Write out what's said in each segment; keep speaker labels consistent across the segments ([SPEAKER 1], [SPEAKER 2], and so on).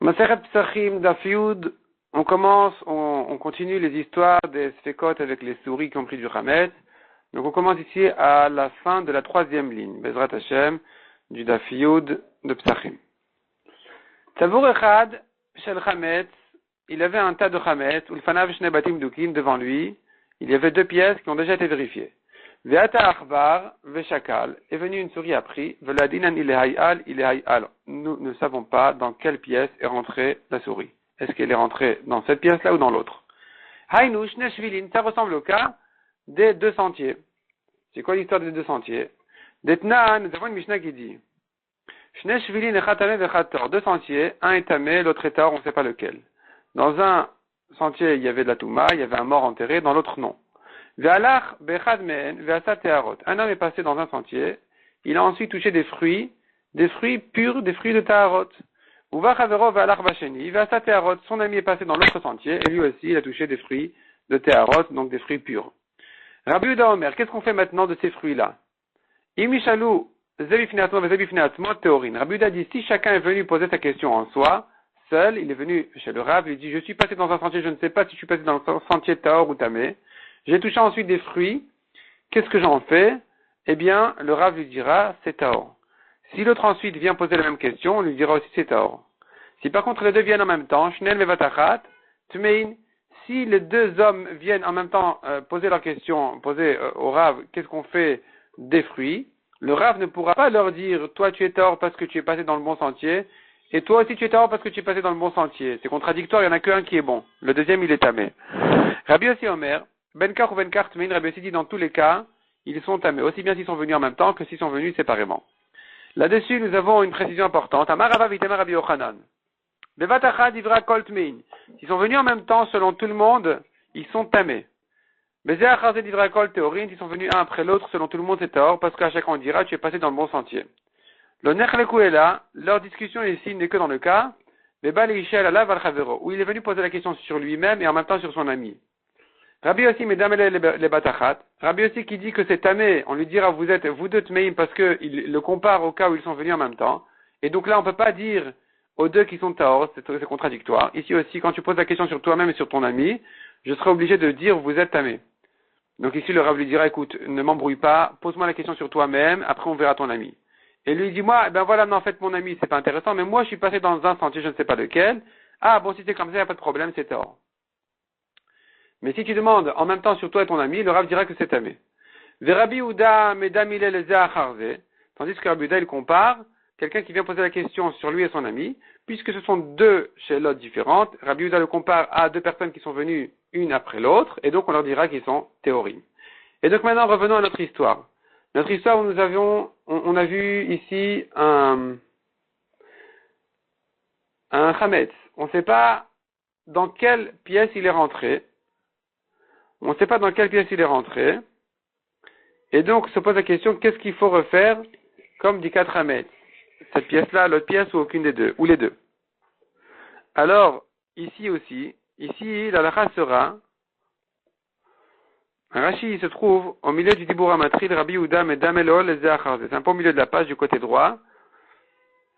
[SPEAKER 1] Masechet Psachim Daf Yud, on continue les histoires des Sfekot avec les souris qui ont pris du Hametz. Donc on commence ici à la fin de la troisième ligne, Bezrat Hashem, du Daf Yud de Psachim. Tavour Echad, Shel Hametz, il avait un tas de Hametz, Ulfanav Shne Batim Dukim devant lui, il y avait deux pièces qui ont déjà été vérifiées. Ve'ata Achbar, Ve'shakal, est venue une souris a pris, Ve'ladinan ilehayal. Nous ne savons pas dans quelle pièce est rentrée la souris. Est-ce qu'elle est rentrée dans cette pièce-là ou dans l'autre? Hainu, Shneshvilin, ça ressemble au cas des deux sentiers. C'est quoi l'histoire des deux sentiers? Detna, nous avons une Mishnah qui dit, Shneshvilin echatame vechator, deux sentiers, un est tamé, l'autre est tor, on ne sait pas lequel. Dans un sentier, il y avait de la touma, il y avait un mort enterré, dans l'autre, non. Un homme est passé dans un sentier, il a ensuite touché des fruits purs, des fruits de Taharot. Son ami est passé dans l'autre sentier, et lui aussi, il a touché des fruits de Taharot, donc des fruits purs. Rabbi Yehuda Omer, qu'est-ce qu'on fait maintenant de ces fruits-là? Rabbi Yehuda dit, si chacun est venu poser sa question en soi, seul, il est venu chez le Rav, il dit, je suis passé dans un sentier, je ne sais pas si je suis passé dans le sentier Tahor ou Tamé. J'ai touché ensuite des fruits. Qu'est-ce que j'en fais? Eh bien, le Rav lui dira, c'est Tahor. Si l'autre ensuite vient poser la même question, on lui dira aussi c'est Tahor. Si par contre les deux viennent en même temps, Shnel Mevatachat, Tmein, si les deux hommes viennent en même temps poser leur question, poser au Rav, qu'est-ce qu'on fait des fruits? Le Rav ne pourra pas leur dire, toi tu es Tahor parce que tu es passé dans le bon sentier, et toi aussi tu es Tahor parce que tu es passé dans le bon sentier. C'est contradictoire, il n'y en a qu'un qui est bon. Le deuxième, il est tamé. Rabbi Yossi Omer, Benkar ou Benkar Tmein, Rabbi Yossi dit dans tous les cas, ils sont tamés, aussi bien s'ils sont venus en même temps que s'ils sont venus séparément. Là-dessus, nous avons une précision importante. Amarava vitema Rabbi Yochanan. Bevatachad ivra kol Tmein. S'ils sont venus en même temps, selon tout le monde, ils sont tamés. Bezeh achazed ivra kol Teorin, s'ils sont venus un après l'autre, selon tout le monde, c'est tort, parce qu'à chacun on dira, tu es passé dans le bon sentier. Le nechleku est là, leur discussion ici n'est que dans le cas, Beba leishel alav al chavero, où il est venu poser la question sur lui-même et en même temps sur son ami. Rabbi aussi, mesdames les batachat. Rabbi aussi qui dit que c'est tamé, on lui dira vous êtes vous deux tmeim parce que il le compare au cas où ils sont venus en même temps. Et donc là, on peut pas dire aux deux qui sont taor, c'est contradictoire. Ici aussi, quand tu poses la question sur toi-même et sur ton ami, je serai obligé de dire vous êtes tamé. Donc ici, le Rav lui dira écoute, ne m'embrouille pas, pose-moi la question sur toi-même, après on verra ton ami. Et lui dit moi, ben voilà, non, en fait mon ami c'est pas intéressant, mais moi je suis passé dans un sentier, je ne sais pas lequel. Ah bon, si c'est comme ça, il n'y a pas de problème, c'est taor. Mais si tu demandes en même temps sur toi et ton ami, le Rav dira que c'est tamé. Rabbi Yehuda medam ilel ze'acharze, tandis que Rabbi Yehuda il compare quelqu'un qui vient poser la question sur lui et son ami, puisque ce sont deux she'elot différentes. Rabbi Yehuda le compare à deux personnes qui sont venues une après l'autre, et donc on leur dira qu'ils sont théorim. Et donc maintenant revenons à notre histoire. Notre histoire où on a vu ici un chametz. On ne sait pas dans quelle pièce il est rentré. On ne sait pas dans quelle pièce il est rentré. Et donc, se pose la question, qu'est-ce qu'il faut refaire comme dit 4 Hametz? Cette pièce-là, l'autre pièce ou aucune des deux, ou les deux. Alors, ici aussi, la lacha sera, Rashi se trouve au milieu du Dibur Amatri de Rabbi Yehuda Medam Elol les Ze'acharze. C'est un peu au milieu de la page du côté droit.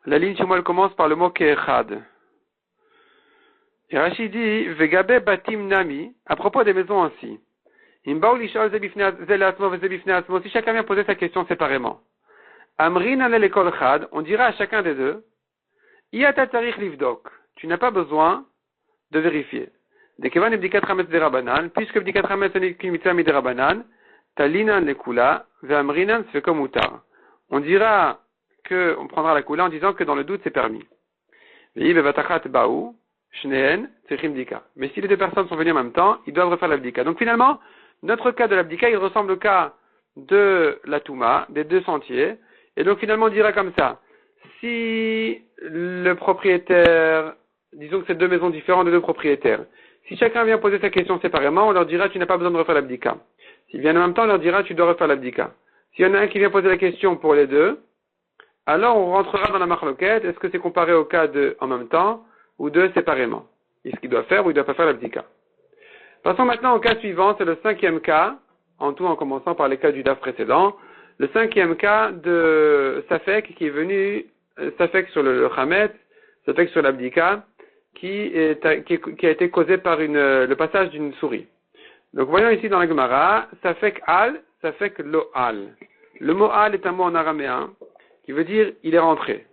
[SPEAKER 1] La ligne chez moi, elle commence par le mot Ke'echad. Et Rashi dit, Vegabe Batim Nami, à propos des maisons aussi. Si chacun vient poser sa question séparément. Amrin alel ekol chad, on dira à chacun des deux, Iyata tarich livdok, tu n'as pas besoin de vérifier. Dekevan ibdikat hametz de rabanan, puisque ibdikat hametz n'est qu'une mitzvah de rabanan, talinan lekula, ve'amrinan se fait comme utar. On dira que, on prendra la kula en disant que dans le doute c'est permis. Ve'i bevatachat baou, shneen, tzrichim dika. Mais si les deux personnes sont venues en même temps, ils doivent refaire l'abdika. Donc finalement, notre cas de l'abdika, il ressemble au cas de la Touma, des deux sentiers. Et donc finalement, on dira comme ça. Si le propriétaire, disons que c'est deux maisons différentes de deux propriétaires. Si chacun vient poser sa question séparément, on leur dira tu n'as pas besoin de refaire l'abdika. S'ils viennent en même temps, on leur dira tu dois refaire l'abdika. S'il y en a un qui vient poser la question pour les deux, alors on rentrera dans la marloquette. Est-ce que c'est comparé au cas de en même temps ou de séparément? Est-ce qu'il doit faire ou il ne doit pas faire l'abdika? Passons maintenant au cas suivant, c'est le 5e cas, en tout en commençant par les cas du DAF précédent, le 5e cas de Safek qui est venu, Safek sur le Hametz, Safek sur l'Abdika, qui a été causé par le passage d'une souris. Donc voyons ici dans la Gemara, ça fait al, ça fait lo al. Le mot al est un mot en araméen qui veut dire il est rentré.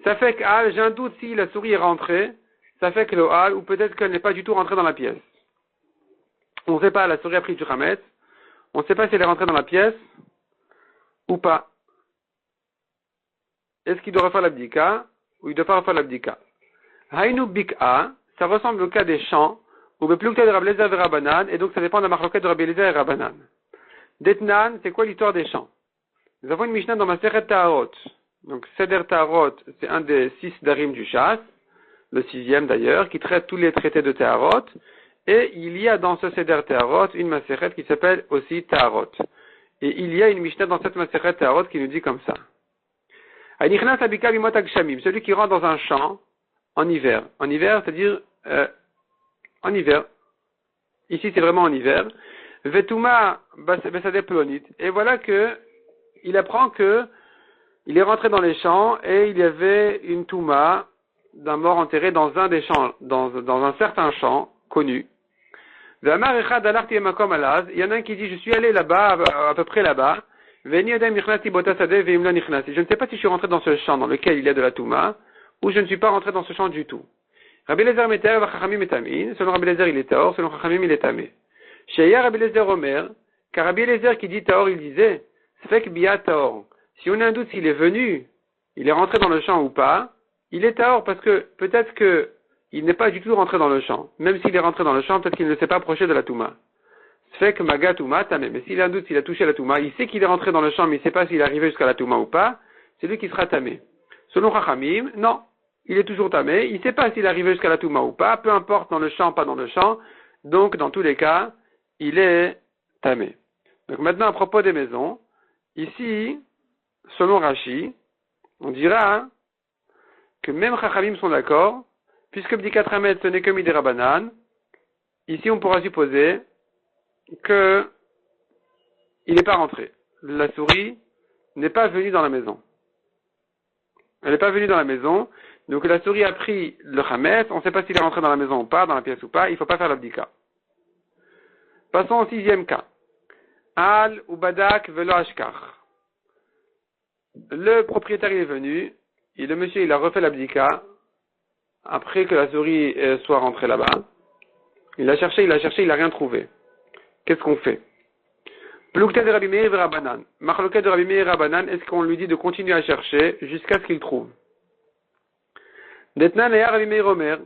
[SPEAKER 1] Ça fait al, j'ai un doute si la souris est rentrée, ça fait lo al, ou peut-être qu'elle n'est pas du tout rentrée dans la pièce. On ne sait pas, la souris a pris du chametz, on ne sait pas si elle est rentrée dans la pièce ou pas. Est-ce qu'il doit refaire l'abdika ou il ne doit pas refaire l'abdika? Hainu bik'a, ça ressemble au cas des champs, ou beplukta de Rabbi Eliezer et Rabbanan, et donc ça dépend de la marloquette de Rabbi Eliezer et Rabbanan. Detnan, c'est quoi l'histoire des champs? Nous avons une Mishnah dans Maseret Taharot. Donc Seder Taharot, c'est un des 6 darim du Shas, le 6e d'ailleurs, qui traite tous les traités de Taharot, et il y a dans ce Seder Taharot une Maseret qui s'appelle aussi Taharot. Et il y a une Mishnah dans cette Maseret Taharot qui nous dit comme ça. Celui qui rentre dans un champ en hiver. En hiver, c'est-à-dire en hiver. Ici, c'est vraiment en hiver. Vetuma besade plonit. Et voilà que il apprend que il est rentré dans les champs et il y avait une touma d'un mort enterré dans un des champs, dans un certain champ connu. Il y en a un qui dit, je suis allé là-bas, à peu près là-bas. Je ne sais pas si je suis rentré dans ce champ dans lequel il y a de la touma, ou je ne suis pas rentré dans ce champ du tout. Rabbi Eliezer meter, Chachamim etamin. Selon Rabbi Eliezer, il est taor, selon Chachamim, il est tamé. Sheya Rabbi Eliezer Omer, car Rabbi Eliezer qui dit taor, il disait, c'est fait que biya taor. Si on a un doute s'il est venu, il est rentré dans le champ ou pas, il est taor parce que peut-être que il n'est pas du tout rentré dans le champ. Même s'il est rentré dans le champ, peut-être qu'il ne s'est pas approché de la touma. C'est fait que maga touma tamé. Mais s'il a un doute s'il a touché la touma, il sait qu'il est rentré dans le champ, mais il ne sait pas s'il est arrivé jusqu'à la touma ou pas, c'est lui qui sera tamé. Selon Chachamim, non. Il est toujours tamé, il ne sait pas s'il est arrivé jusqu'à la touma ou pas, peu importe dans le champ, pas dans le champ, donc dans tous les cas, il est tamé. Donc maintenant à propos des maisons, ici, selon Rashi, on dira que même Chachamim sont d'accord, puisque Bdikat Hametz ce n'est que Midei Rabbanan, ici on pourra supposer que il n'est pas rentré. La souris n'est pas venue dans la maison. Elle n'est pas venue dans la maison. Donc la souris a pris le chametz, on ne sait pas s'il est rentré dans la maison ou pas, dans la pièce ou pas, il ne faut pas faire l'abdika. Passons au 6e cas. Al ou badak velo ashkar. Le propriétaire est venu, et le monsieur il a refait l'abdika, après que la souris soit rentrée là-bas. Il a cherché, il n'a rien trouvé. Qu'est-ce qu'on fait? Plukta de Rabbi Meir et Rabbanan. Machloket de Rabbi Meir et Rabbanan, est-ce qu'on lui dit de continuer à chercher jusqu'à ce qu'il trouve? Detnan et Rabbi Meir Omer.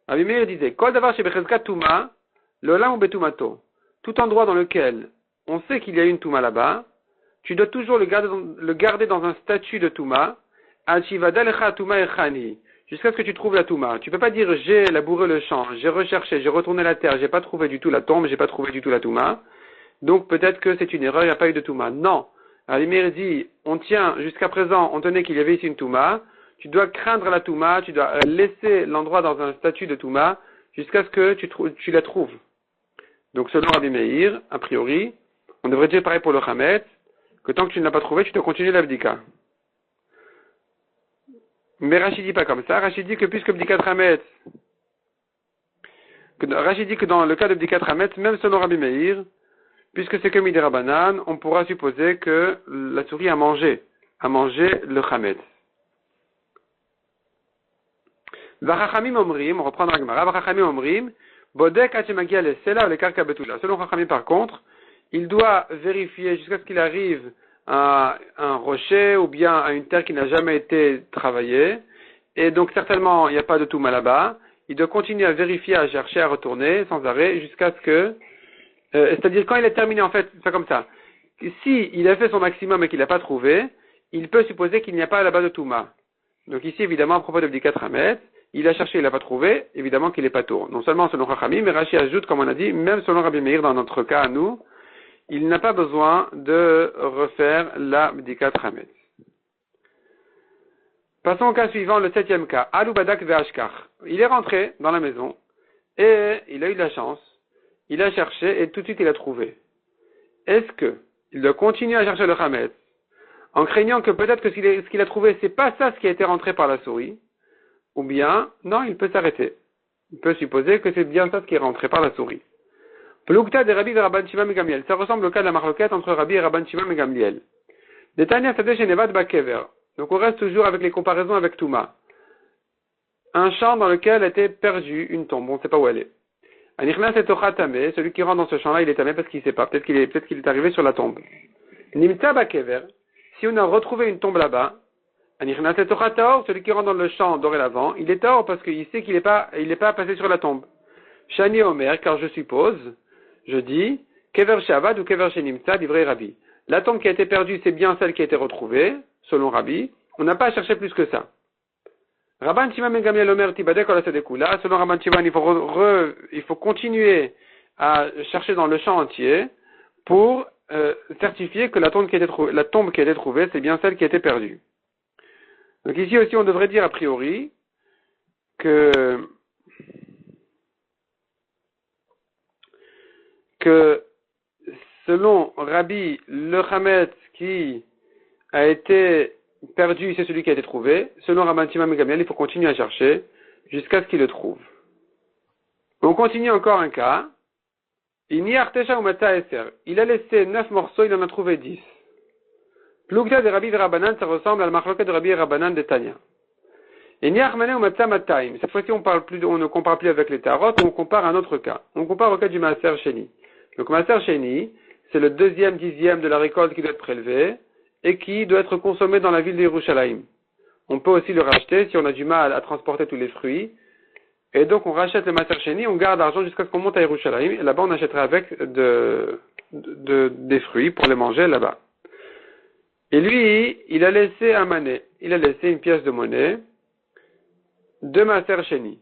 [SPEAKER 1] Rabbi Meir disait, Kol davar shebechezkat tuma, l'olam ou betumato. Tout endroit dans lequel on sait qu'il y a une touma là-bas, tu dois toujours le garder dans un statut de touma, al-shivada lecha touma echani, jusqu'à ce que tu trouves la touma. Tu peux pas dire, j'ai labouré le champ, j'ai recherché, j'ai retourné la terre, j'ai pas trouvé du tout la tombe, j'ai pas trouvé du tout la touma. Donc peut-être que c'est une erreur, il n'y a pas eu de touma. Non. Rabbi Meir dit, on tient, jusqu'à présent, on tenait qu'il y avait ici une touma, tu dois craindre la touma, tu dois laisser l'endroit dans un statut de touma, jusqu'à ce que tu la trouves. Donc selon Rabbi Meir, a priori, on devrait dire pareil pour le chametz, que tant que tu ne l'as pas trouvé, tu dois continuer l'abdika. Mais Rachid dit pas comme ça, Rachid dit que puisque bdikat chametz, Rachid dit que dans le cas de bdikat chametz, même selon Rabbi Meir, puisque c'est que Midei Rabbanan, on pourra supposer que la souris a mangé le chametz. Vachachamim omrim, on reprend dans la Gemara, Vachachamim omrim, bodek achemagia le sela ou le karka betula. Selon Chachamim par contre, il doit vérifier jusqu'à ce qu'il arrive à un rocher ou bien à une terre qui n'a jamais été travaillée, et donc certainement il n'y a pas de touma là-bas. Il doit continuer à vérifier, à chercher, à retourner sans arrêt jusqu'à ce que, c'est-à-dire quand il a terminé en fait, c'est comme ça. Si il a fait son maximum et qu'il n'a pas trouvé, il peut supposer qu'il n'y a pas là-bas de touma. Donc ici évidemment à propos de bdikat chametz, il a cherché, il n'a pas trouvé, évidemment qu'il est pas tour. Non seulement selon Chachamim, mais Rashi ajoute, comme on a dit, même selon Rabbi Meir, dans notre cas à nous, il n'a pas besoin de refaire la bdikat chametz. Passons au cas suivant, le 7e cas. Alou badak ve'ashkar. Il est rentré dans la maison, et il a eu de la chance, il a cherché, et tout de suite il a trouvé. Est-ce que il doit continuer à chercher le chametz, en craignant que peut-être que ce qu'il a trouvé, c'est pas ça ce qui a été rentré par la souris, ou bien, non, il peut s'arrêter. Il peut supposer que c'est bien ça ce qui est rentré par la souris. Plukta de Rabbi et Rabban Shimon et Gamliel. Ça ressemble au cas de la marloquette entre Rabbi et Rabban Shimon et Gamliel. Detania Sadeh Shenevad Bakever. Donc on reste toujours avec les comparaisons avec Touma. Un champ dans lequel était perdue une tombe, on ne sait pas où elle est. Anichnas et Tocha Tameh, celui qui rentre dans ce champ-là, il est tamé parce qu'il ne sait pas. Peut-être qu'il est arrivé sur la tombe. Nimta Bakever. Si on a retrouvé une tombe là-bas, Anichnas et Tocha Taor, celui qui rentre dans le champ dorénavant, il est tort parce qu'il sait qu'il n'est pas passé sur la tombe. Shani Omer, car je suppose, je dis, Kever Shavad ou Kever Shenimta, livré Rabbi. La tombe qui a été perdue, c'est bien celle qui a été retrouvée, selon Rabbi. On n'a pas à chercher plus que ça. Rabban Shimon ben Gamliel Omer Tibadek Ola Sedekula. Selon Rabban Shimon, il faut continuer à chercher dans le champ entier pour certifier que la tombe qui a été trouvée, c'est bien celle qui a été perdue. Donc ici aussi, on devrait dire a priori que selon Rabbi, le Hametz qui a été perdu, c'est celui qui a été trouvé. Selon Rabban Shimon ben Gamliel, il faut continuer à chercher jusqu'à ce qu'il le trouve. On continue encore un cas. Il a laissé 9 morceaux, il en a trouvé 10. Plugda de Rabbi et Rabbanan, ça ressemble à la marloquette de Rabbi et Rabbanan de Tanya. Cette fois-ci, on ne compare plus avec les Tarot, on compare un autre cas. On compare au cas du Maaser Sheni. Donc, Maaser Sheni, c'est le 2e dixième de la récolte qui doit être prélevé et qui doit être consommé dans la ville de Yerushalayim. On peut aussi le racheter si on a du mal à transporter tous les fruits. Et donc, on rachète le Maaser Sheni, on garde l'argent jusqu'à ce qu'on monte à Yerushalayim, et là-bas, on achètera avec des fruits pour les manger là-bas. Et lui, il a laissé un mané. Il a laissé une pièce de monnaie de Maaser Sheni.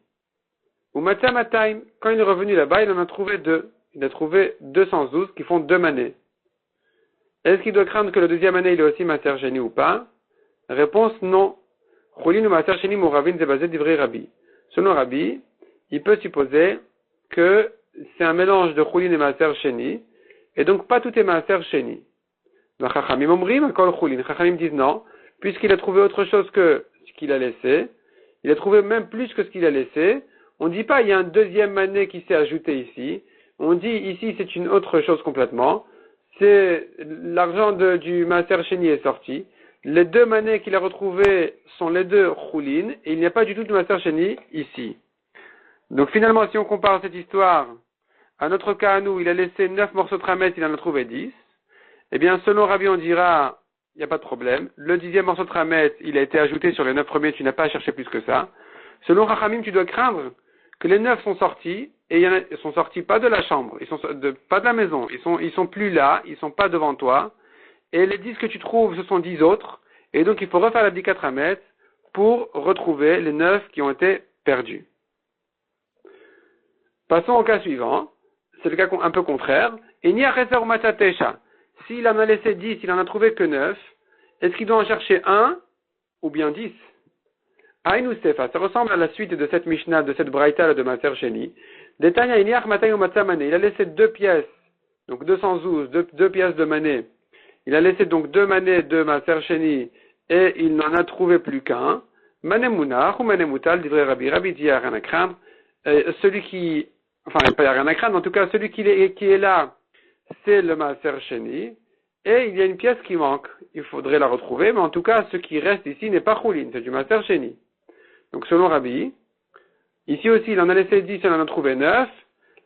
[SPEAKER 1] Ou Matamatim, quand il est revenu là-bas, il en a trouvé 2. Il a trouvé 212 qui font 2 manées. Est-ce qu'il doit craindre que le deuxième année, il est aussi Maaser Sheni ou pas? Réponse non. Choulin ou Maaser Sheni Mouravin Zebazé d'Ivri Rabbi. Selon Rabbi, il peut supposer que c'est un mélange de Choulin et Maaser Sheni, et donc pas tout est Maaser Sheni. Chachamim Omrim, Kol Choulin. Chachamim disent non, puisqu'il a trouvé autre chose que ce qu'il a laissé, il a trouvé même plus que ce qu'il a laissé. On ne dit pas il y a un deuxième mané qui s'est ajouté ici. On dit ici c'est une autre chose complètement. C'est l'argent du Maaser Sheni est sorti. Les 2 manés qu'il a retrouvés sont les 2 choulines et il n'y a pas du tout de Maaser Sheni ici. Donc finalement, si on compare cette histoire à notre cas à nous, il a laissé 9 morceaux de tramet, il en a trouvé 10. Eh bien, selon Rabbi, on dira, il n'y a pas de problème. Le 10e morceau de tramet, il a été ajouté sur les 9 premiers, tu n'as pas à chercher plus que ça. Selon Chachamim, tu dois craindre que les 9 sont sortis, et ils sont sortis pas de la chambre, pas de la maison, ils sont plus là, ils sont pas devant toi, et les 10 que tu trouves, ce sont 10 autres, et donc il faut refaire la bdika tramet pour retrouver les 9 qui ont été perdus. Passons au cas suivant, c'est le cas un peu contraire. S'il en a laissé 10, il en a trouvé que 9, est-ce qu'il doit en chercher 1 ou bien 10? Aïnou Sefa, ça ressemble à la suite de cette Mishnah, de cette Braïta de Maaser Sheni. Detanya Iniach Matay ou Matzamane, il a laissé 2 pièces, donc 212, 2 pièces de mané. Il a laissé donc 2 manés de Maaser Sheni et il n'en a trouvé plus qu'un. Manemunach ou Manemutal, dirait Rabbi. Rabbi dit, il n'y a rien à craindre. Celui qui, enfin, il n'y a rien à craindre, en tout cas, celui qui est là, c'est le Maaser Sheni. Et il y a une pièce qui manque. Il faudrait la retrouver, mais en tout cas, ce qui reste ici n'est pas Choulin, c'est du Maaser Sheni. Donc, selon Rabbi, ici aussi, il en a laissé 10, il en a trouvé 9.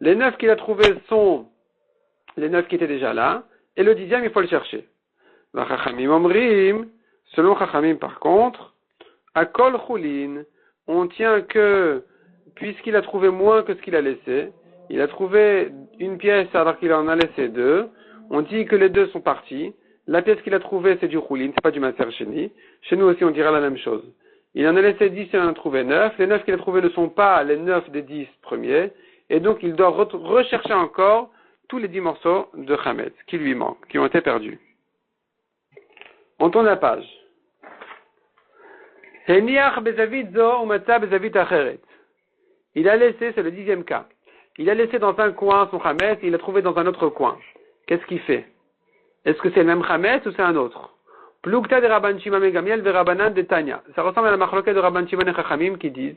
[SPEAKER 1] Les 9 qu'il a trouvés sont les 9 qui étaient déjà là. Et le 10e, il faut le chercher. La Chachamim Omrim, selon Chachamim, par contre, à Kol Choulin, on tient que, puisqu'il a trouvé moins que ce qu'il a laissé, il a trouvé une pièce alors qu'il en a laissé 2, on dit que les 2 sont partis. La pièce qu'il a trouvée, c'est du Choulin, c'est pas du Maaser Sheni. Chez nous aussi, on dira la même chose. Il en a laissé 10, il en a trouvé 9. Les 9 qu'il a trouvés ne sont pas les 9 des 10 premiers. Et donc, il doit rechercher encore tous les 10 morceaux de Chametz qui lui manquent, qui ont été perdus. On tourne la page. Il a laissé, c'est le 10e cas. Il a laissé dans un coin son Chametz, il l'a trouvé dans un autre coin. Qu'est-ce qu'il fait? Est-ce que c'est le même Chametz ou c'est un autre? Plukta de Rabban Shimon et Gamiel ve Rabbanan de Tanya. Ça ressemble à la machloket de Rabban Shimon et Chachamim qui disent,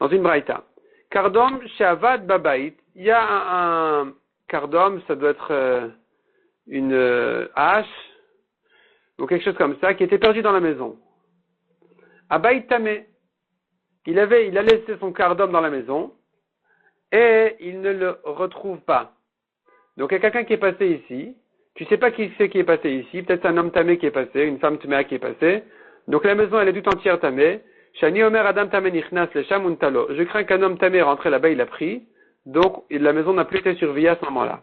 [SPEAKER 1] dans une braïta, Kardom Shavad Babait, il y a un Kardom, ça doit être une hache, ou quelque chose comme ça, qui était perdu dans la maison. Abaït Tamé, il a laissé son Kardom dans la maison, et il ne le retrouve pas. Donc il y a quelqu'un qui est passé ici, tu sais pas qui c'est qui est passé ici, peut-être c'est un homme tamé qui est passé, une femme taméa qui est passée, donc la maison elle est tout entière tamé, Shani Omer Adam Tamé Nichnas Lesham Untalo, je crains qu'un homme tamé est rentré là-bas, il l'a pris, donc la maison n'a plus été surveillée à ce moment-là.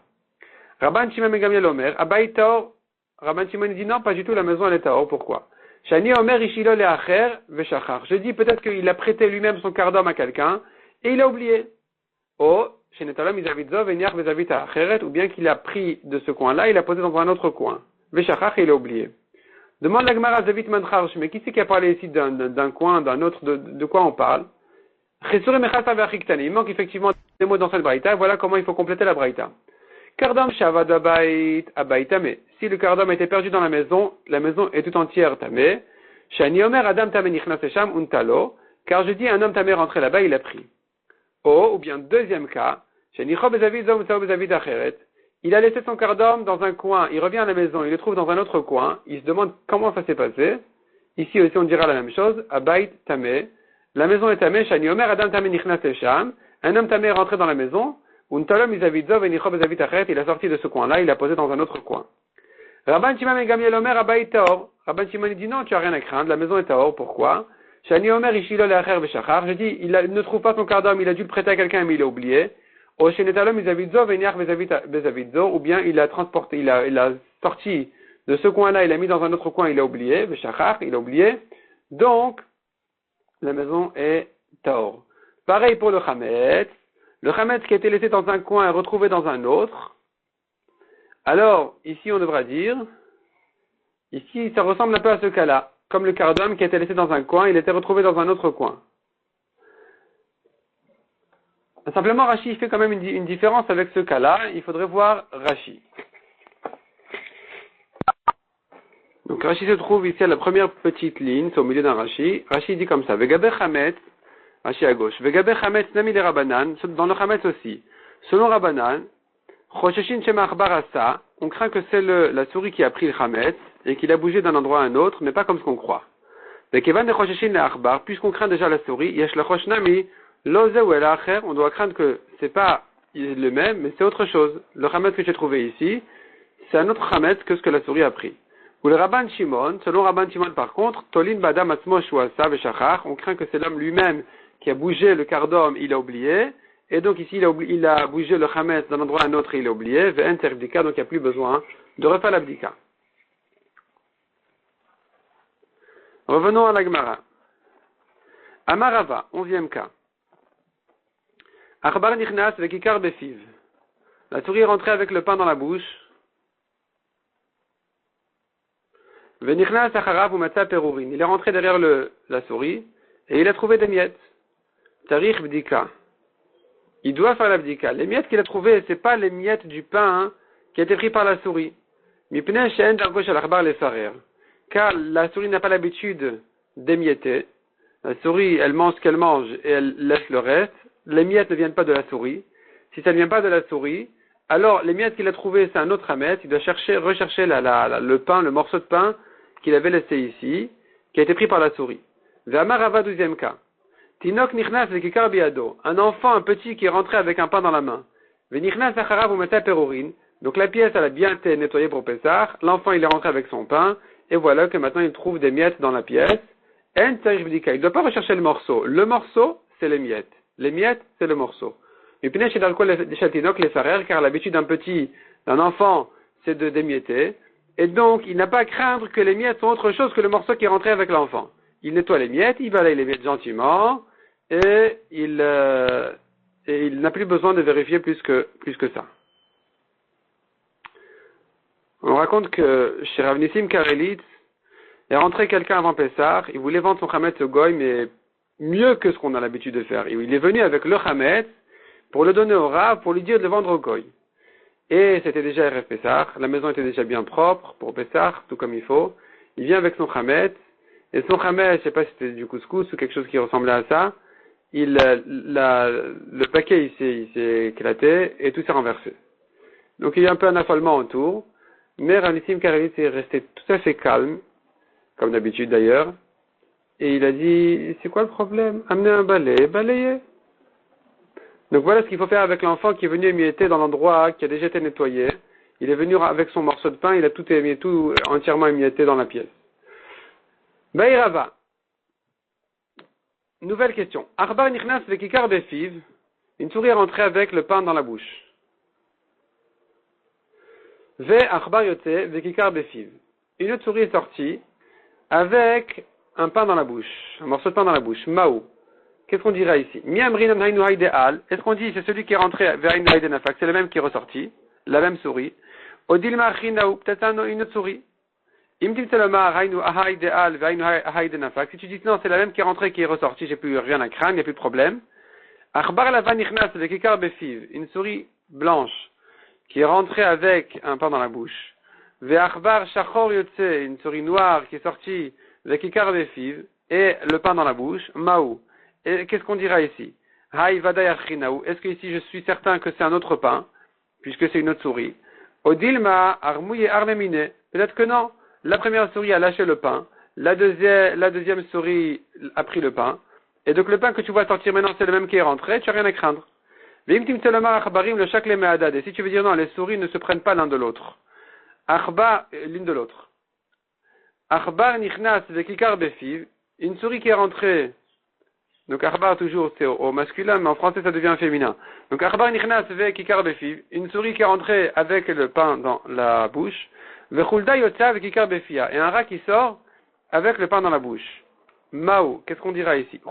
[SPEAKER 1] Rabban Shimon Megamiel Omer, Abaï Taor, Rabban Shimon dit non, pas du tout, la maison elle est Taor, pourquoi? Shani Omer Ishilo Leacher Veshachar, je dis peut-être qu'il a prêté lui-même son cardom à quelqu'un, et il a oublié. Oh, ou bien qu'il a pris de ce coin-là, il a posé dans un autre coin. Veshachach, il a oublié. Demande la Gemara Zavit Mancharch, mais qui c'est qui a parlé ici d'un coin, d'un autre, de quoi on parle? Il manque effectivement des mots dans cette braïta, voilà comment il faut compléter la braïta. Kardam Shavad Abayit Tamé. Si le kardam a été perdu dans la maison est tout entière Tamé. Shani Omer Adam Tamé Nichnas Esham Untalo, car je dis un homme Tamé rentré là-bas, il a pris. Ou bien deuxième cas, il a laissé son cardom dans un coin, il revient à la maison, il le trouve dans un autre coin, il se demande comment ça s'est passé. Ici aussi on dira la même chose, Abayit Tamé, la maison est Tamé, Shani Omer Adam Tamé Nichnas Esham, un homme Tamé est rentré dans la maison, Untalom Izavidzov et Nichob Zavit Achet, il a sorti de ce coin-là, il l'a posé dans un autre coin. Rabban Shimon et Gamiel Omer Abayit Taor, Rabban Shimon dit non, tu as rien à craindre, la maison est Taor, pourquoi? Shani Omer Ishilo Leacher Veshachar, je dis, il ne trouve pas son cardom, il a dû le prêter à quelqu'un mais il a oublié. Ou Shenetalom Izavidzov et Niach Bezavidzov, ou bien il a transporté, il a sorti de ce coin-là, il a mis dans un autre coin, il a oublié, Veshachar, il a oublié. Donc, la maison est Taor. Pareil pour le Chametz. Le Chametz qui a été laissé dans un coin est retrouvé dans un autre. Alors, ici on devra dire, ici ça ressemble un peu à ce cas-là. Comme le cardom qui a été laissé dans un coin, il était retrouvé dans un autre coin. Simplement, Rashi fait quand même une différence avec ce cas-là. Il faudrait voir Rashi. Donc Rashi se trouve ici à la première petite ligne, c'est au milieu d'un Rashi. Rashi dit comme ça, Vegabe Chametz, Rashi à gauche, Vegabe Chametz nami le Rabbanan, dans le Chametz aussi. Selon Rabbanan, Chosheshin Shemach Barasa, on craint que c'est la souris qui a pris le Chametz et qu'il a bougé d'un endroit à un autre, mais pas comme ce qu'on croit. Puisqu'on craint déjà la souris, Yesh la Choshnami, Loze ou El Acher, on doit craindre que c'est pas le même, mais c'est autre chose. Le Chametz que j'ai trouvé ici, c'est un autre Chametz que ce que la souris a pris. Ou le Rabban Shimon, selon Rabban Shimon par contre, Tolin Badam Atzmo Shuasa Veshachar, on craint que c'est l'homme lui-même qui a bougé le cardom, il a oublié, et donc ici il a bougé le Chametz d'un endroit à un autre et il a oublié, Ve'enter Bdika, donc il n'y a plus besoin de refaire la Bdika. Revenons à la Gemara. Amarava, 11e cas. Achbar nichnas vekikar befiv. La souris est rentrée avec le pain dans la bouche. Venichnas acharav umatza perurin. Il est rentré derrière la souris et il a trouvé des miettes. Tarich bdika. Il doit faire la bdika. Les miettes qu'il a trouvées, c'est pas les miettes du pain qui a été pris par la souris. Mipnei she'en dargo shel achbar lesarer. Car la souris n'a pas l'habitude d'émietter. La souris, elle mange ce qu'elle mange et elle laisse le reste. Les miettes ne viennent pas de la souris. Si ça ne vient pas de la souris, alors les miettes qu'il a trouvées, c'est un autre Hametz. Il doit rechercher le pain, le morceau de pain qu'il avait laissé ici, qui a été pris par la souris. Ve'amarava, 12e cas. Tinok nichnas vekikar biado. Un enfant, un petit qui est rentré avec un pain dans la main. Ve'nichnas acharav umeta perurin. Donc la pièce, elle a bien été nettoyée pour Pessah. L'enfant, il est rentré avec son pain. Et voilà que maintenant il trouve des miettes dans la pièce. Il ne doit pas rechercher le morceau. Le morceau, c'est les miettes. Les miettes, c'est le morceau. Car l'habitude d'un enfant, c'est de démietter. Et donc, il n'a pas à craindre que les miettes sont autre chose que le morceau qui est rentré avec l'enfant. Il nettoie les miettes, il balaye les miettes gentiment, et il n'a plus besoin de vérifier plus que ça. On raconte que chez Rav Nissim Karelitz, est rentré quelqu'un avant Pessah, il voulait vendre son Chametz au Goy, mais mieux que ce qu'on a l'habitude de faire. Il est venu avec le Chametz pour le donner au Rav, pour lui dire de le vendre au Goy. Et c'était déjà RF Pessah, la maison était déjà bien propre pour Pessah, tout comme il faut. il vient avec son chametz, et son chametz, je sais pas si c'était du couscous ou quelque chose qui ressemblait à ça, le paquet il s'est éclaté et tout s'est renversé. Donc il y a un peu un affolement autour, mais Rav Nissim Karelitz est resté tout à fait calme, comme d'habitude d'ailleurs, et il a dit, c'est quoi le problème? Amenez un balai, balayez. Donc voilà ce qu'il faut faire avec l'enfant qui est venu émietter dans l'endroit qui a déjà été nettoyé. Il est venu avec son morceau de pain, il a tout entièrement émietté dans la pièce. Baïrava. Nouvelle question. Arbar nichnas vekikar befiv. Une souris est rentrée avec le pain dans la bouche. Ve arbar yote vekikar befiv. Une autre souris est sortie avec un pain dans la bouche, un morceau de pain dans la bouche. Maou. Qu'est-ce qu'on dirait ici? Est-ce qu'on dit c'est celui qui est rentré vers une nafak, c'est le même qui est ressorti, la même souris. Odilma chinaou, peut-être une autre souris. Si tu dis non, c'est la même qui est rentrée qui est ressortie, j'ai plus rien à craindre, il n'y a plus de problème. Une souris blanche qui est rentrée avec un pain dans la bouche. Une souris noire qui est sortie et le pain dans la bouche. Maou. Et qu'est-ce qu'on dira ici? Est-ce que ici je suis certain que c'est un autre pain, puisque c'est une autre souris? Odilma armouye armemine. Peut-être que non. La première souris a lâché le pain, la deuxième souris a pris le pain, et donc le pain que tu vois sortir maintenant c'est le même qui est rentré, tu n'as rien à craindre. Et si tu veux dire non, les souris ne se prennent pas l'une de l'autre. Achbar nichnas vekikar befiv, une souris qui est rentrée. Donc achbar toujours c'est au masculin, mais en français ça devient féminin. Donc achbar nichnas vekikar befiv, une souris qui est rentrée avec le pain dans la bouche. Et un rat qui sort avec le pain dans la bouche. Mao, qu'est-ce qu'on dira ici?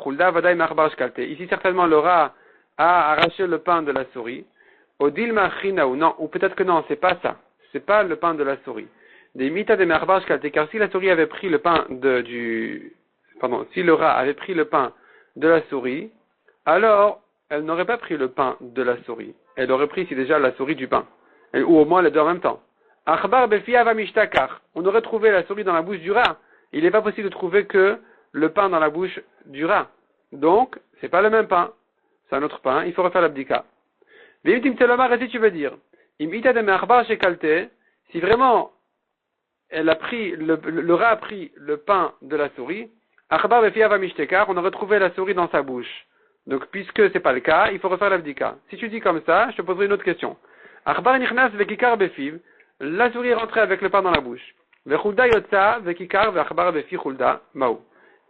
[SPEAKER 1] Ici certainement le rat a arraché le pain de la souris. Odil machrinaou, non, ou peut-être que non, c'est pas ça. C'est pas le pain de la souris. Des mita de marbarsh kalte, car si la souris avait pris le pain si le rat avait pris le pain de la souris, alors elle n'aurait pas pris le pain de la souris. Elle aurait pris déjà la souris du pain. Ou au moins les deux en même temps. On aurait trouvé la souris dans la bouche du rat. Il n'est pas possible de trouver que le pain dans la bouche du rat. Donc, c'est pas le même pain. C'est un autre pain. Il faut refaire l'abdika. Si tu veux dire, si vraiment elle a pris, le rat a pris le pain de la souris, on aurait trouvé la souris dans sa bouche. Donc, puisque c'est pas le cas, il faut refaire l'abdika. Si tu dis comme ça, je te poserai une autre question. La souris est rentrée avec le pain dans la bouche.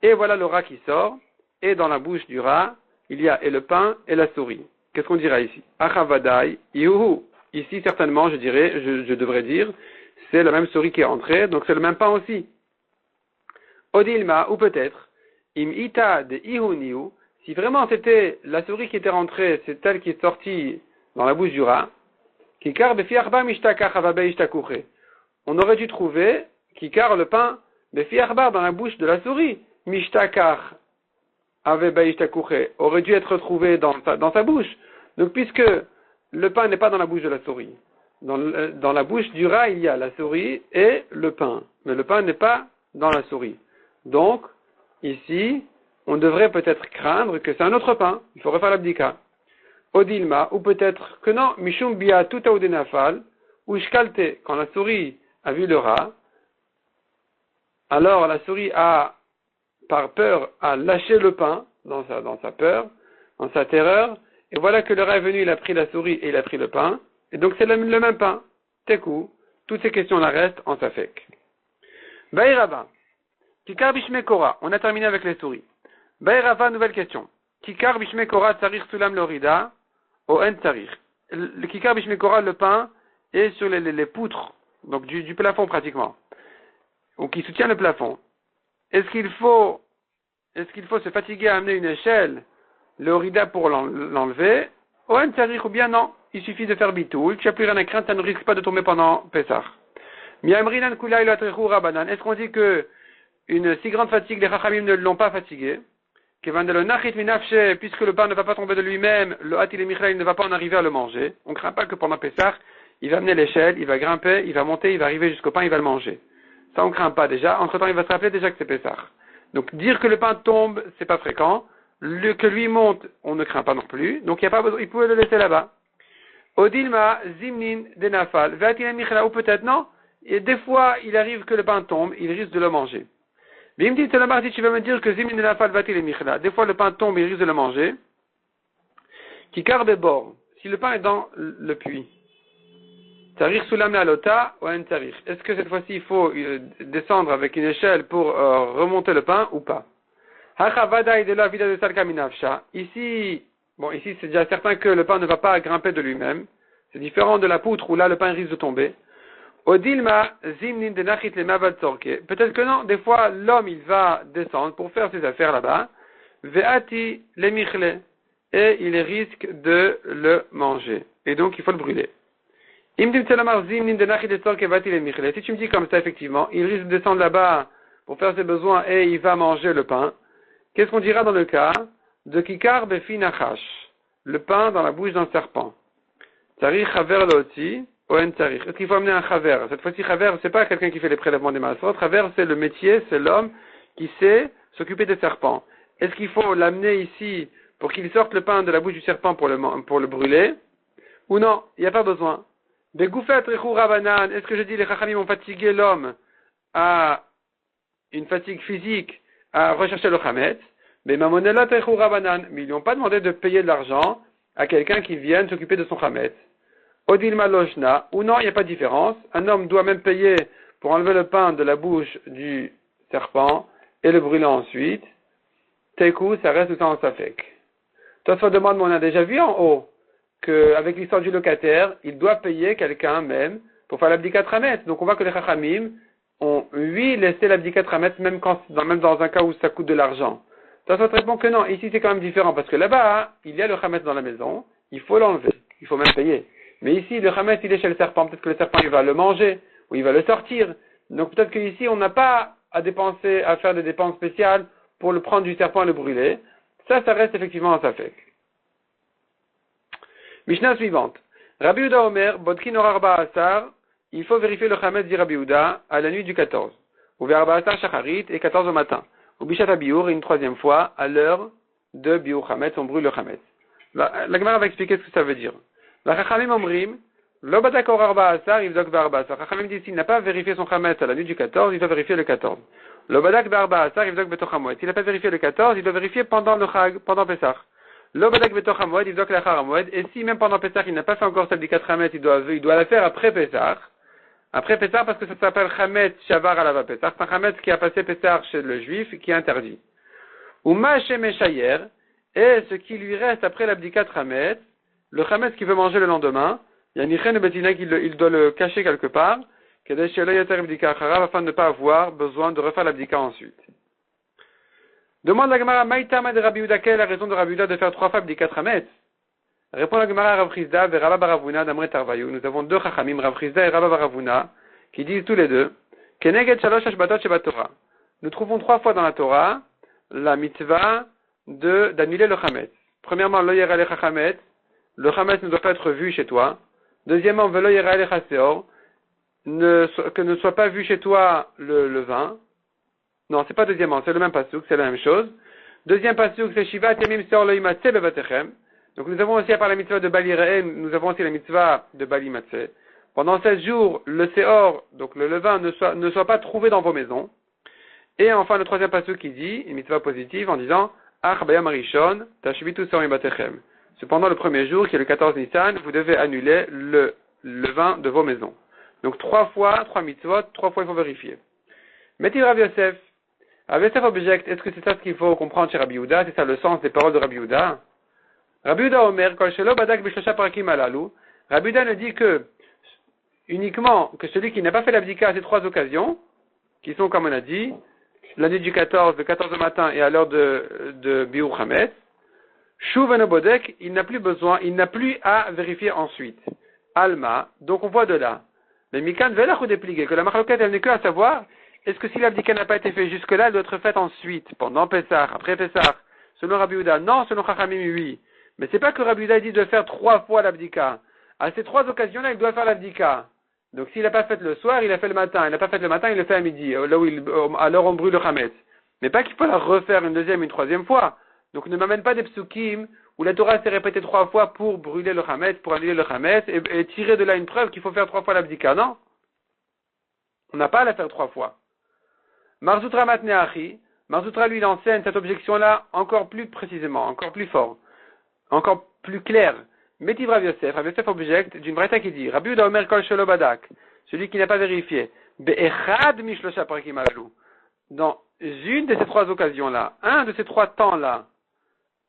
[SPEAKER 1] Et voilà le rat qui sort, et dans la bouche du rat, il y a et le pain et la souris. Qu'est-ce qu'on dira ici? Achavadai, yuhu. Ici, certainement, je devrais dire, c'est la même souris qui est rentrée, donc c'est le même pain aussi. Odilma, ou peut-être, im ita de ihuniu, si vraiment c'était la souris qui était rentrée, c'est elle qui est sortie dans la bouche du rat, on aurait dû trouver kikar le pain dans la bouche de la souris. Mishtakar aurait dû être trouvé dans sa bouche. Donc puisque le pain n'est pas dans la bouche de la souris, dans la bouche du rat il y a la souris et le pain, mais le pain n'est pas dans la souris. Donc ici on devrait peut-être craindre que c'est un autre pain. Il faut refaire l'abdika. Odilma, ou peut-être que non, Mishum Bia tout Nafal, ou Shkalte, quand la souris a vu le rat, alors la souris par peur, a lâché le pain, dans sa peur, dans sa terreur, et voilà que le rat est venu, il a pris la souris et il a pris le pain, et donc c'est le même pain. Tekou, toutes ces questions-là restent en safek. Baïrava, Kikar Bishmekora, on a terminé avec les souris. Baïrava, nouvelle question. Kikar Bishmekora Tsarir Sulam Lorida, au en Tsarir. Le Kikar Bishmekora, le pain, est sur les poutres, donc du plafond pratiquement, ou qui soutient le plafond. Est-ce qu'il faut se fatiguer à amener une échelle, le Horida pour l'enlever, au en Tsarir ou bien non? Il suffit de faire bitoul, tu n'as plus rien à craindre, ça ne risque pas de tomber pendant Pessah. Est-ce qu'on dit que une si grande fatigue, les Chachamim ne l'ont pas fatigué? Puisque le pain ne va pas tomber de lui-même, le Hatil et Michael ne va pas en arriver à le manger. On ne craint pas que pendant Pessah, il va amener l'échelle, il va grimper, il va monter, il va arriver jusqu'au pain, il va le manger. ça on craint pas déjà. Entre-temps, il va se rappeler déjà que c'est Pessah. Donc dire que le pain tombe, c'est pas fréquent. Que lui monte, on ne craint pas non plus. Donc il n'y a pas besoin, il pouvait le laisser là-bas. Odilma, Zimnin, Denafal, Vatina Michla, ou peut-être non. Et des fois, il arrive que le pain tombe, il risque de le manger. Mais il me dit, si tu vas me dire que Zimnin, Denafal, Vatina Michla, des fois le pain tombe, il risque de le manger. Kikar bord, si le pain est dans le puits. Tarir Soulam la lota ou un tarir. Est-ce que cette fois-ci il faut descendre avec une échelle pour remonter le pain ou pas? Ici, ici c'est déjà certain que le pain ne va pas grimper de lui-même. C'est différent de la poutre où là le pain risque de tomber. Odilma zimnin denachit le maval torke. Peut-être que non, des fois l'homme il va descendre pour faire ses affaires là-bas. Veati le michle. Et il risque de le manger. Et donc il faut le brûler. Si tu me dis comme ça, effectivement, il risque de descendre là-bas pour faire ses besoins et il va manger le pain. Qu'est-ce qu'on dira dans le cas de Kikar Befi Nachash, le pain dans la bouche d'un serpent? Tarich Chaver Loti, Oen Tarich. Est-ce qu'il faut amener un Chaver? Cette fois-ci, Chaver, c'est pas quelqu'un qui fait les prélèvements des maasrot. Chaver, c'est le métier, c'est l'homme qui sait s'occuper des serpents. Est-ce qu'il faut l'amener ici pour qu'il sorte le pain de la bouche du serpent pour le brûler? Ou non, il n'y a pas besoin. Est-ce que je dis les chachamim ont fatigué l'homme à une fatigue physique à rechercher le chametz? Mais ils n'ont pas demandé de payer de l'argent à quelqu'un qui vienne s'occuper de son chametz. Odilma loshna, ou non, il n'y a pas de différence. Un homme doit même payer pour enlever le pain de la bouche du serpent et le brûler ensuite. Tekou, ça reste tout ça en safek. Toi, ça demande, mais on a déjà vu en haut qu'avec l'histoire du locataire, il doit payer quelqu'un même pour faire l'abdicat rametz. Donc on voit que les chachamim ont, oui, laissé l'abdicat rametz même dans un cas où ça coûte de l'argent. Ça te répond que non. Ici c'est quand même différent parce que là-bas, il y a le chametz dans la maison, il faut l'enlever, il faut même payer. Mais ici, le chametz il est chez le serpent, peut-être que le serpent il va le manger ou il va le sortir. Donc peut-être qu'ici on n'a pas à faire des dépenses spéciales pour le prendre du serpent et le brûler. Ça reste effectivement un safek. Mishnah suivante. Rabbi Yehuda Omer, Bodkin Orarba Asar, il faut vérifier le Chametz dit Rabbi Yehuda à la nuit du 14. Ou Verba Asar Shacharit et 14 au matin. Ou Bishat Abiour une troisième fois à l'heure de Biour Chametz, on brûle le Chametz. La Gemara va expliquer ce que ça veut dire. La Chachamim Omrim, Lo Badak Orarba Asar, Yvdok Barba Asar. Chachamim dit s'il n'a pas vérifié son Chametz à la nuit du 14, il doit vérifier le 14. Lo Badak Barba Asar, Yvdok Betochamoet. S'il n'a pas vérifié le 14, il doit vérifier pendant le Chag, pendant Pessah. L'obadak betoch hamoued, il doit que la haramoued, et si même pendant Pessah il n'a pas fait encore sa bdikat chametz, il doit la faire après Pessah. Après Pessah parce que ça s'appelle chametz shavar alava Pessah, c'est un chametz qui a passé Pessah chez le juif qui est interdit. Ou ma'ashem meshayer, et ce qui lui reste après l'abdikat chametz, le chametz qu'il veut manger le lendemain, il y a nichen betina qu'il doit le cacher quelque part, kedesh shelo yater abdika charav afin de ne pas avoir besoin de refaire l'abdika ensuite. Demande la Gemara, Maïtama de Rabbi Yehuda, quelle est la raison de Rabbi Yehuda de faire 3 fois bdikat chametz? Répond la Gemara, Rav Chizda et Rabba Baravuna d'Amre Tarvayou. Nous avons deux chachamim, Rav Chizda et Rabba Baravuna, qui disent tous les deux, Keneged shalosh hashbatot shebatorah. Nous trouvons 3 fois dans la Torah la mitzvah d'annuler le chametz. Premièrement, lo yera lecha chametz, le chametz ne doit pas être vu chez toi. Deuxièmement, velo yera lecha seor, que ne soit pas vu chez toi le vin. Non, c'est pas deuxièmement, c'est le même pasuk, c'est la même chose. Deuxième pasuk, c'est Shivat Yamim Seor Lo Yimatzeh Bevatechem. Donc nous avons aussi, à part la mitzvah de Bali Re'eh, nous avons aussi la mitzvah de Bali Matzeh. Pendant 16 jours, le Seor, donc le levain, ne soit pas trouvé dans vos maisons. Et enfin, le troisième pasuk qui dit, une mitzvah positive, en disant, Ach Bayam Arishon, Tashvitu Seor Yimatechem. Cependant, le premier jour, qui est le 14 Nissan, vous devez annuler le levain de vos maisons. Donc 3 fois, 3 mitzvot, 3 fois il faut vérifier. Metil Rav Yosef. Rav Yosef objecte, est-ce que c'est ça ce qu'il faut comprendre chez Rabbi Yehuda? C'est ça le sens des paroles de Rabbi Yehuda? Rabbi Yehuda Omer, Kol Shelo Badak B'Shlosha Parakim Alalu. Rabbi Yehuda ne dit que, uniquement, que celui qui n'a pas fait l'abdika à ces 3 occasions, qui sont, comme on a dit, la nuit du 14, le 14 au matin et à l'heure de Biur Chametz, Shuv en Bodek, il n'a plus à vérifier ensuite. Alma, donc on voit de là. Mais Mikan Velach ou dépliqué, que la marloquette, elle n'est que à savoir, est-ce que si l'abdika n'a pas été fait jusque-là, elle doit être faite ensuite, pendant Pessah, après Pessah, selon Rabbi Yehuda? Non, selon Chachamim, oui. Mais c'est pas que Rabbi Yehuda dit de faire 3 fois l'abdika. À ces 3 occasions-là, il doit faire l'abdika. Donc s'il n'a pas fait le soir, il a fait le matin. Il n'a pas fait le matin, il le fait à midi, là où alors on brûle le chametz. Mais pas qu'il faut la refaire une deuxième, une troisième fois. Donc ne m'amène pas des psukim où la Torah s'est répétée 3 fois pour brûler le chametz, pour annuler le chametz, et tirer de là une preuve qu'il faut faire 3 fois l'abdika. Non. On n'a pas à la faire 3 fois. Marzoutra matneachi. Marzoutra lui il enseigne cette objection-là encore plus précisément, encore plus fort, encore plus clair. Métiv Rav Yosef objecte d'une braïta qui dit Rabbi Yehuda Omer Kol Shelo Badak, celui qui n'a pas vérifié, Be'echad Mishlosha Parakim Alalu, dans une de ces 3 occasions-là, un de ces 3 temps-là,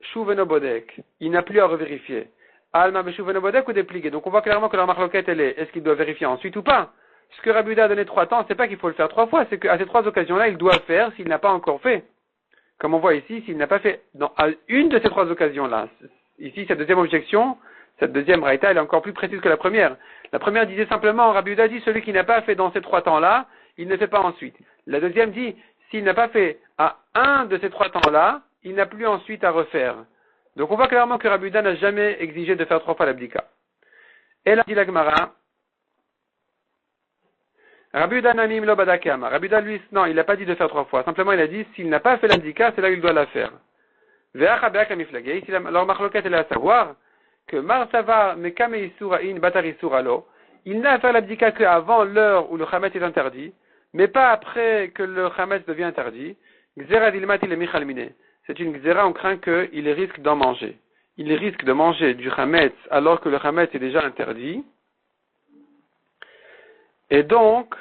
[SPEAKER 1] Shuveno Bodek, il n'a plus à revérifier. Alma Shuveno Bodek ou dépliqué. Donc on voit clairement que leur marloquette elle est qu'il doit vérifier ensuite ou pas. Ce que Rabbi Yehuda a donné 3 temps, c'est pas qu'il faut le faire 3 fois, c'est qu'à ces 3 occasions-là, il doit faire s'il n'a pas encore fait. Comme on voit ici, s'il n'a pas fait à une de ces 3 occasions-là. Ici, cette deuxième objection, cette deuxième raïta, elle est encore plus précise que la première. La première disait simplement, Rabbi Yehuda dit, celui qui n'a pas fait dans ces 3 temps-là, il ne fait pas ensuite. La deuxième dit, s'il n'a pas fait à un de ces 3 temps-là, il n'a plus ensuite à refaire. Donc on voit clairement que Rabbi Yehuda n'a jamais exigé de faire 3 fois l'abdika. Et là, dit la Gemara, Rabbi Yehuda namim lo badakama. Rabbi Yehuda, lui, non, il n'a pas dit de faire 3 fois. Simplement, il a dit, s'il n'a pas fait l'abdika, c'est là où il doit la faire. Ici, leur marloquette est à savoir que Marsavar Mekame Isura in Batar Isura lo, il n'a à faire l'abdika qu'avant l'heure où le chametz est interdit, mais pas après que le chametz devient interdit. Gzera dilmat il est michalmine. C'est une gzera, on craint qu'il risque d'en manger. Il risque de manger du chametz alors que le chametz est déjà interdit. Et donc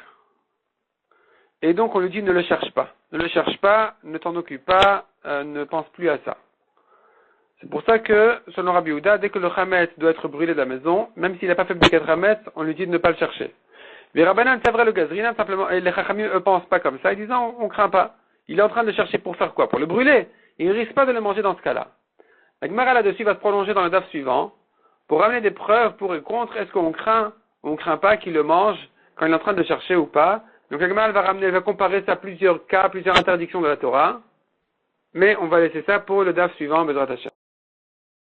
[SPEAKER 1] on lui dit ne le cherche pas. Ne le cherche pas, ne t'en occupe pas, ne pense plus à ça. C'est pour ça que, selon Rabbi Yehuda, dès que le chametz doit être brûlé de la maison, même s'il n'a pas fait bdikat chametz, on lui dit de ne pas le chercher. Mais Rabbanan, c'est vrai le gazrina, simplement, et les chachamim, eux, pensent pas comme ça, ils disent on craint pas. Il est en train de chercher pour faire quoi? Pour le brûler. Il ne risque pas de le manger dans ce cas-là. La Gemara là-dessus va se prolonger dans le daf suivant, pour ramener des preuves pour et contre, est-ce qu'on craint ou on craint pas qu'il le mange quand il est en train de chercher ou pas. Donc la Gemara elle va comparer ça à plusieurs cas, plusieurs interdictions de la Torah. Mais on va laisser ça pour le daf suivant, Bezrat Hashem.